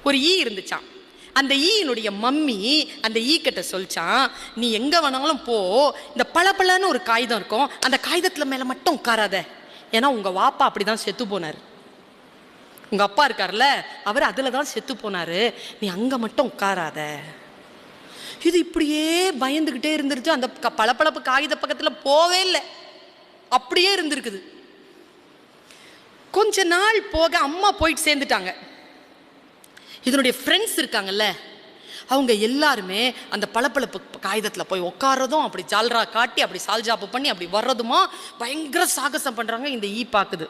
ஒரு ஈ இருந்துச்சான். அந்த ஈயினுடைய மம்மி அந்த ஈ கிட்ட சொல்லிச்சான், நீ எங்கே வேணாலும் போ, இந்த பளபளன்னு ஒரு காகிதம் இருக்கும், அந்த காகிதத்தில் மேலே மட்டும் உட்காராத, ஏன்னா உங்கள் வாப்பா அப்படி தான் செத்து போனார், உங்கள் அப்பா இருக்கார்ல அவர் அதில் தான் செத்து போனார், நீ அங்கே மட்டும் உட்காராத. இது இப்படியே பயந்துக்கிட்டே இருந்துருச்சு. அந்த பளபளப்பு காகித பக்கத்தில் போவே இல்லை, அப்படியே இருந்திருக்குது. கொஞ்ச நாள் போக அம்மா போயிட்டு சேர்ந்துட்டாங்க. இதனுடைய ஃப்ரெண்ட்ஸ் இருக்காங்கல்ல, அவங்க எல்லாருமே அந்த பளபளப்பு காகிதத்தில் போய் உட்காரதும், அப்படி ஜால்ரா காட்டி அப்படி சால்ஜாப்பு பண்ணி அப்படி வர்றதுமா பயங்கர சாகசம் பண்ணுறாங்க. இந்த ஈ பார்க்குது.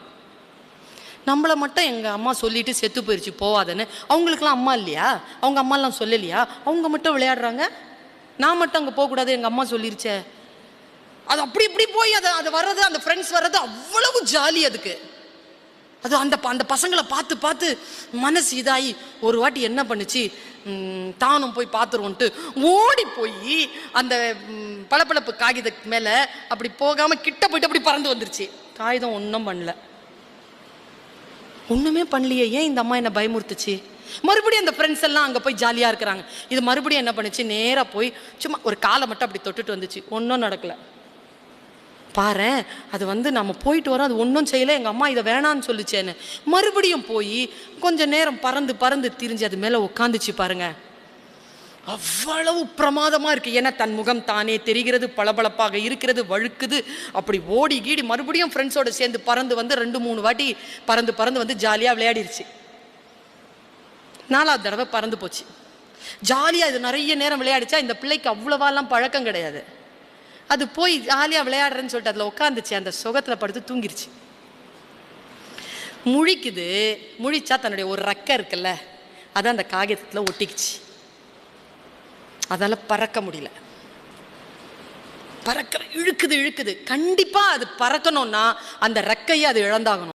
நம்மளை மட்டும் எங்கள் அம்மா சொல்லிட்டு செத்து போயிடுச்சு போவாதுன்னு. அவங்களுக்குலாம் அம்மா இல்லையா, அவங்க அம்மாலாம் சொல்லலையா, அவங்க மட்டும் விளையாடுறாங்க, நான் மட்டும் அங்கே போகக்கூடாது, எங்கள் அம்மா சொல்லிருச்சே. அது அப்படி இப்படி போய் அது வர்றது, அந்த ஃப்ரெண்ட்ஸ் வர்றது அவ்வளவு ஜாலி அதுக்கு. அது அந்த பசங்களை பார்த்து பார்த்து மனசு இதாகி ஒரு வாட்டி என்ன பண்ணுச்சு, தானும் போய் பார்த்துருவோன்ட்டு ஓடி போய் அந்த பளபளப்பு காகிதத்துக்கு மேலே அப்படி போகாமல் கிட்ட போயிட்டு அப்படி பறந்து வந்துருச்சு. காகிதம் ஒன்றும் பண்ணல, ஒன்றுமே பண்ணலையே. ஏன் இந்த அம்மா என்ன பயமுறுத்துச்சு? மறுபடியும் அந்த ஃப்ரெண்ட்ஸ் எல்லாம் அங்கே போய் ஜாலியாக இருக்கிறாங்க. இது மறுபடியும் என்ன பண்ணுச்சு, நேராக போய் சும்மா ஒரு காலை மட்டும் அப்படி தொட்டுட்டு வந்துச்சு. ஒன்றும் நடக்கலை. பாரு, அது நம்ம போயிட்டு வரோம், அது ஒன்றும் செய்யலை, எங்கள் அம்மா இதை வேணான்னு சொல்லிச்சேன்னு. மறுபடியும் போய் கொஞ்சம் நேரம் பறந்து பறந்து திரிஞ்சு அது மேலே உட்காந்துச்சு பாருங்க. அவ்வளவு பிரமாதமாக இருக்குது. ஏன்னா தன் முகம் தானே தெரிகிறது, பளபளப்பாக இருக்கிறது, வழுக்குது. அப்படி ஓடி கீடி மறுபடியும் ஃப்ரெண்ட்ஸோடு சேர்ந்து பறந்து வந்து 2-3 வாட்டி பறந்து பறந்து வந்து ஜாலியாக விளையாடிருச்சு. 4வது தடவை பறந்து போச்சு. ஜாலியாக இது நிறைய நேரம் விளையாடிச்சா. இந்த பிள்ளைக்கு அவ்வளவாலாம் பழக்கம் கிடையாது. அது போய் ஜாலியாக விளையாடுறேன்னு சொல்லிட்டு அதில் உட்காந்துச்சு. அந்த சுகத்தில் படுத்து தூங்கிருச்சு. முழிக்குது. முழிச்சா தன்னுடைய ஒரு ரெக்கை இருக்குல்ல, அதை அந்த காகிதத்தில் ஒட்டிக்குச்சு. அதால் பறக்க முடியல. இழுக்குது. கண்டிப்பாக அது பறக்கணும்னா அந்த ரெக்கையை அது இழந்தாகணும்.